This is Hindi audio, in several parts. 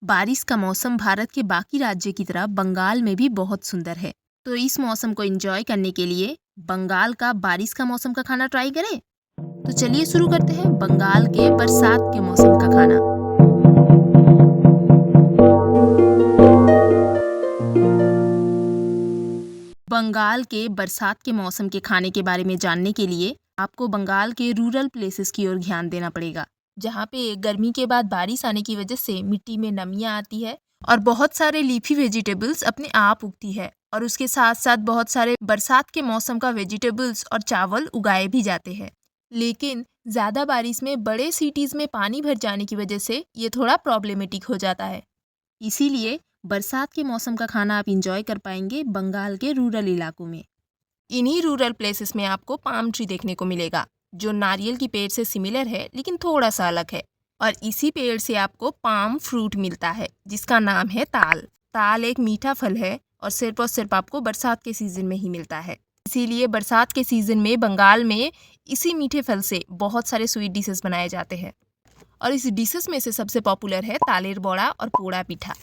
बारिश का मौसम भारत के बाकी राज्य की तरह बंगाल में भी बहुत सुंदर है। तो इस मौसम को एंजॉय करने के लिए बंगाल का बारिश का मौसम का खाना ट्राई करें। तो चलिए शुरू करते हैं बंगाल के बरसात के मौसम का खाना। बंगाल के बरसात के मौसम के खाने के बारे में जानने के लिए आपको बंगाल के रूरल प्लेसेस की ओर ध्यान देना पड़ेगा, जहाँ पे गर्मी के बाद बारिश आने की वजह से मिट्टी में नमियाँ आती है और बहुत सारे लीफी वेजिटेबल्स अपने आप उगती है और उसके साथ साथ बहुत सारे बरसात के मौसम का वेजिटेबल्स और चावल उगाए भी जाते हैं। लेकिन ज़्यादा बारिश में बड़े सिटीज़ में पानी भर जाने की वजह से ये थोड़ा प्रॉब्लमेटिक हो जाता है। इसीलिए बरसात के मौसम का खाना आप इंजॉय कर पाएंगे बंगाल के रूरल इलाकों में। इन्हीं रूरल प्लेसेस में आपको पाम ट्री देखने को मिलेगा, जो नारियल की पेड़ से सिमिलर है लेकिन थोड़ा सा अलग है। और इसी पेड़ से आपको पाम फ्रूट मिलता है जिसका नाम है ताल। ताल एक मीठा फल है और सिर्फ आपको बरसात के सीज़न में ही मिलता है। इसीलिए बरसात के सीज़न में बंगाल में इसी मीठे फल से बहुत सारे स्वीट डिशेस बनाए जाते हैं और इस डिशेस में से सबसे पॉपुलर है तालेर बड़ा और पोड़ा पीठा।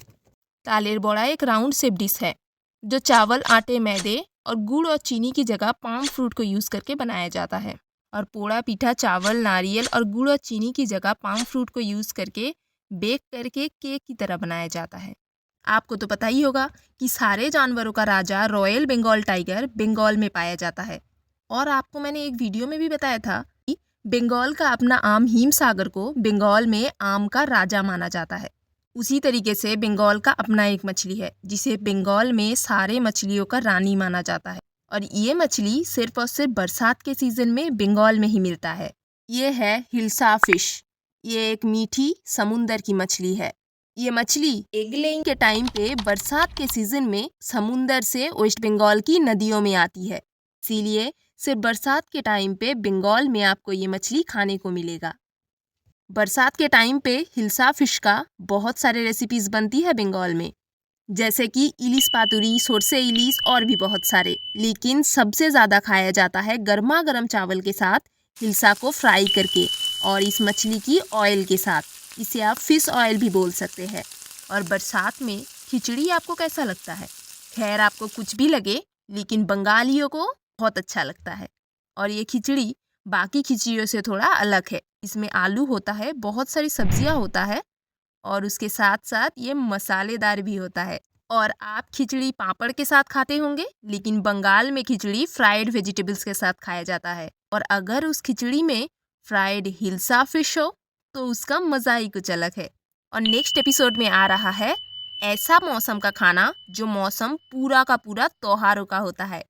तालेर बड़ा एक राउंड शेप डिश है जो चावल, आटे, मैदे और गुड़ और चीनी की जगह पाम फ्रूट को यूज़ करके बनाया जाता है। और पोड़ा पीठा चावल, नारियल और गुड़ और चीनी की जगह पाम फ्रूट को यूज़ करके बेक करके केक की तरह बनाया जाता है। आपको तो पता ही होगा कि सारे जानवरों का राजा रॉयल बंगाल टाइगर बंगाल में पाया जाता है। और आपको मैंने एक वीडियो में भी बताया था कि बंगाल का अपना आम हिमसागर को बंगाल में आम का राजा माना जाता है। उसी तरीके से बंगाल का अपना एक मछली है जिसे बंगाल में सारे मछलियों का रानी माना जाता है और ये मछली सिर्फ और सिर्फ बरसात के सीज़न में बंगाल में ही मिलता है। ये है हिल्सा फिश। ये एक मीठी समुंदर की मछली है। ये मछली एग लेइंग के टाइम पे बरसात के सीज़न में समुंदर से वेस्ट बंगाल की नदियों में आती है। इसीलिए सिर्फ बरसात के टाइम पे बंगाल में आपको ये मछली खाने को मिलेगा। बरसात के टाइम पे हिल्सा फिश का बहुत सारे रेसिपीज़ बनती है बंगाल में, जैसे कि इलिश पातुरी, सोरसे इलिश और भी बहुत सारे। लेकिन सबसे ज़्यादा खाया जाता है गर्मा गर्म चावल के साथ हिल्सा को फ्राई करके और इस मछली की ऑयल के साथ। इसे आप फिश ऑयल भी बोल सकते हैं। और बरसात में खिचड़ी आपको कैसा लगता है? खैर, आपको कुछ भी लगे लेकिन बंगालियों को बहुत अच्छा लगता है। और ये खिचड़ी बाकी खिचड़ियों से थोड़ा अलग है। इसमें आलू होता है, बहुत सारी सब्जियां होता है और उसके साथ साथ ये मसालेदार भी होता है। और आप खिचड़ी पापड़ के साथ खाते होंगे, लेकिन बंगाल में खिचड़ी फ्राइड वेजिटेबल्स के साथ खाया जाता है। और अगर उस खिचड़ी में फ्राइड हिल्सा फिश हो तो उसका मज़ा ही कुछ अलग है। और नेक्स्ट एपिसोड में आ रहा है ऐसा मौसम का खाना जो मौसम पूरा का पूरा त्योहारों का होता है।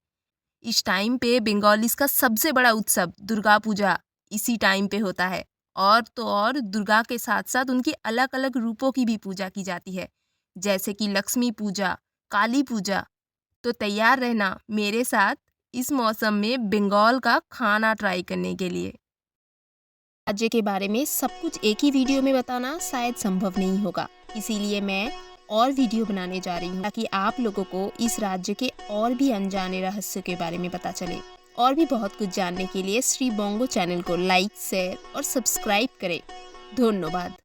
इस टाइम पे बंगालीज का सबसे बड़ा उत्सव दुर्गा पूजा इसी टाइम पे होता है। और तो और दुर्गा के साथ साथ उनकी अलग अलग रूपों की भी पूजा की जाती है, जैसे कि लक्ष्मी पूजा, काली पूजा। तो तैयार रहना मेरे साथ इस मौसम में बंगाल का खाना ट्राई करने के लिए। राज्य के बारे में सब कुछ एक ही वीडियो में बताना शायद संभव नहीं होगा, इसीलिए मैं और वीडियो बनाने जा रही हूँ ताकि आप लोगों को इस राज्य के और भी अनजाने रहस्य के बारे में पता चले। और भी बहुत कुछ जानने के लिए श्री बोंगो चैनल को लाइक, शेयर और सब्सक्राइब करें। धन्यवाद।